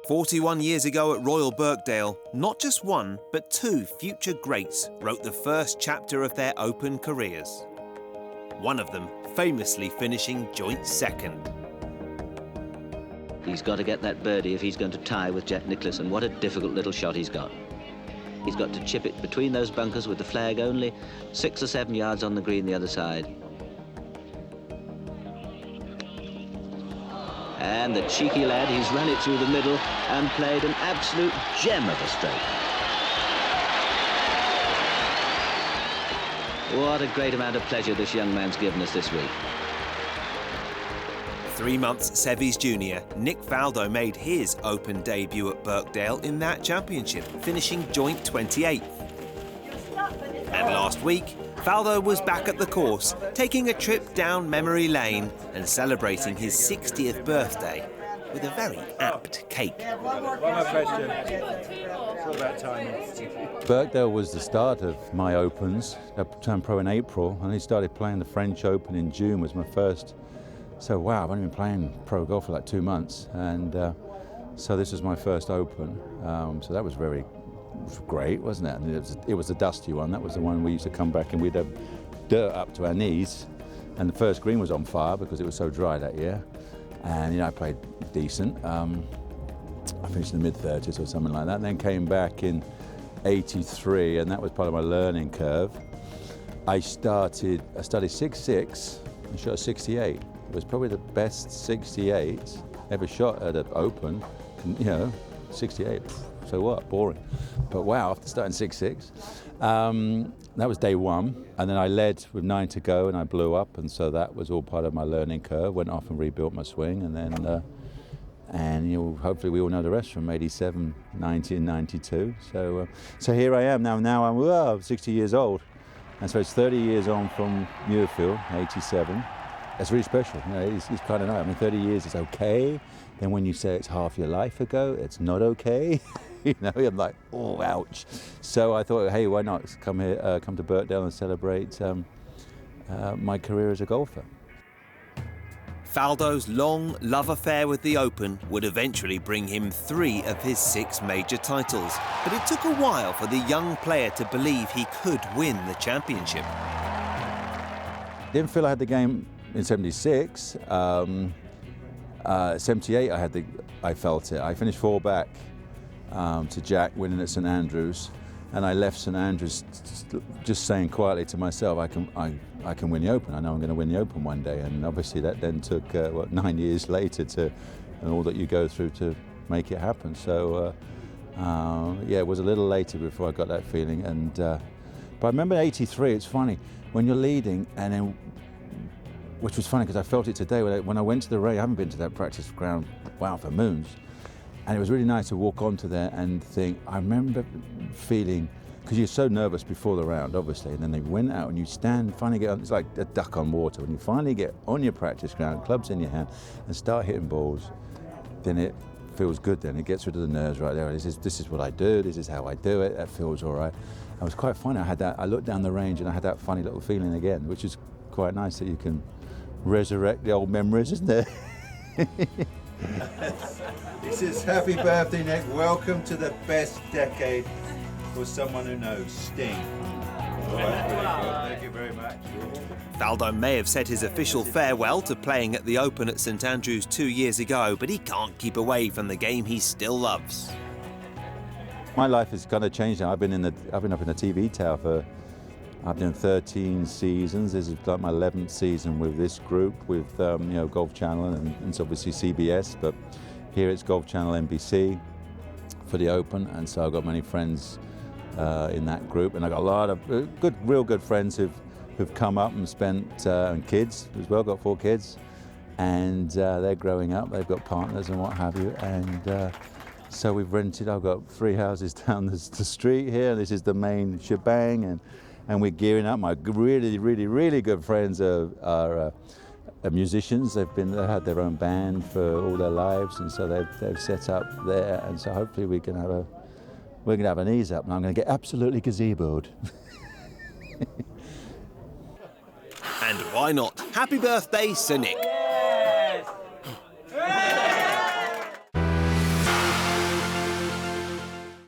41 years ago at Royal Birkdale, not just one, but two future greats wrote the first chapter of their Open careers. One of them famously finishing joint second. He's got to get that birdie if he's going to tie with Jack Nicklaus, and what a difficult little shot he's got. He's got to chip it between those bunkers with the flag only 6 or 7 yards on the green the other side. And the cheeky lad, he's run it through the middle and played an absolute gem of a stroke. What a great amount of pleasure this young man's given us this week. 3 months Sevies junior, Nick Faldo made his Open debut at Birkdale in that championship, finishing joint 28th. And last week, Faldo was back at the course, taking a trip down memory lane and celebrating his 60th birthday with a very apt cake. One more question. It's all about timing. Birkdale was the start of my Opens. I turned pro in April, and I started playing the French Open in June was my first. So wow, I've only been playing pro golf for like 2 months, and so this was my first Open. So that was very great, wasn't it? And it was a dusty one. That was the one we used to come back and we'd have dirt up to our knees, and the first green was on fire because it was so dry that year. And I played decent. I finished in the mid-30s or something like that. And then came back in '83, and that was part of my learning curve. I studied 6.6 and shot a 68. It was probably the best 68 ever shot at an Open. 68. So what? Boring. But wow, after starting 6.6, that was day one. And then I led with 9 to go, and I blew up. And so that was all part of my learning curve. Went off and rebuilt my swing, and then. Hopefully we all know the rest from 87, 90 and 92. So here I am now. Now I'm 60 years old. And so it's 30 years on from Muirfield, 87. That's really special. It's kind of nice. I mean, 30 years is okay. Then when you say it's half your life ago, it's not okay. I'm like, oh, ouch. So I thought, hey, why not come to Birkdale and celebrate my career as a golfer. Faldo's long love affair with the Open would eventually bring him 3 of his 6 major titles, but it took a while for the young player to believe he could win the championship. Didn't feel I had the game in '76. 78, I felt it. I finished 4 back to Jack, winning at St Andrews, and I left St Andrews just saying quietly to myself, I can win the Open. I know I'm going to win the Open one day. And obviously that then took 9 years later and all that you go through to make it happen. So it was a little later before I got that feeling. And but I remember '83. It's funny when you're leading, and then, which was funny because I felt it today when I went to the range. I haven't been to that practice ground, for moons. And it was really nice to walk onto there and think, I remember feeling, because you're so nervous before the round, obviously, and then they went out and you stand, finally get on, it's like a duck on water. When you finally get on your practice ground, clubs in your hand, and start hitting balls, then it feels good then. It gets rid of the nerves right there. This is what I do, this is how I do it, that feels all right. It was quite funny, I looked down the range and I had that funny little feeling again, which is quite nice that you can resurrect the old memories, isn't it? This is happy birthday, Nick. Welcome to the best decade for someone who knows, Sting. Oh, that's pretty good. Thank you very much. Faldo may have said his official farewell to playing at the Open at St Andrews 2 years ago, but he can't keep away from the game he still loves. My life has kind of changed now. I've been up in the TV tower for, I've done 13 seasons. This is like my 11th season with this group, with Golf Channel and it's obviously CBS, but here it's Golf Channel NBC for the Open, and so I've got many friends in that group, and I've got a lot of real good friends who've come up and spent, and kids as well, got 4 kids, and they're growing up, they've got partners and what have you, and so we've rented, I've got 3 houses down the street here, this is the main shebang, and we're gearing up. My really good friends are musicians. They've had their own band for all their lives, and so they've set up there. And so hopefully we can have an ease up, and I'm going to get absolutely gazeboed. And why not? Happy birthday, Sir Nick.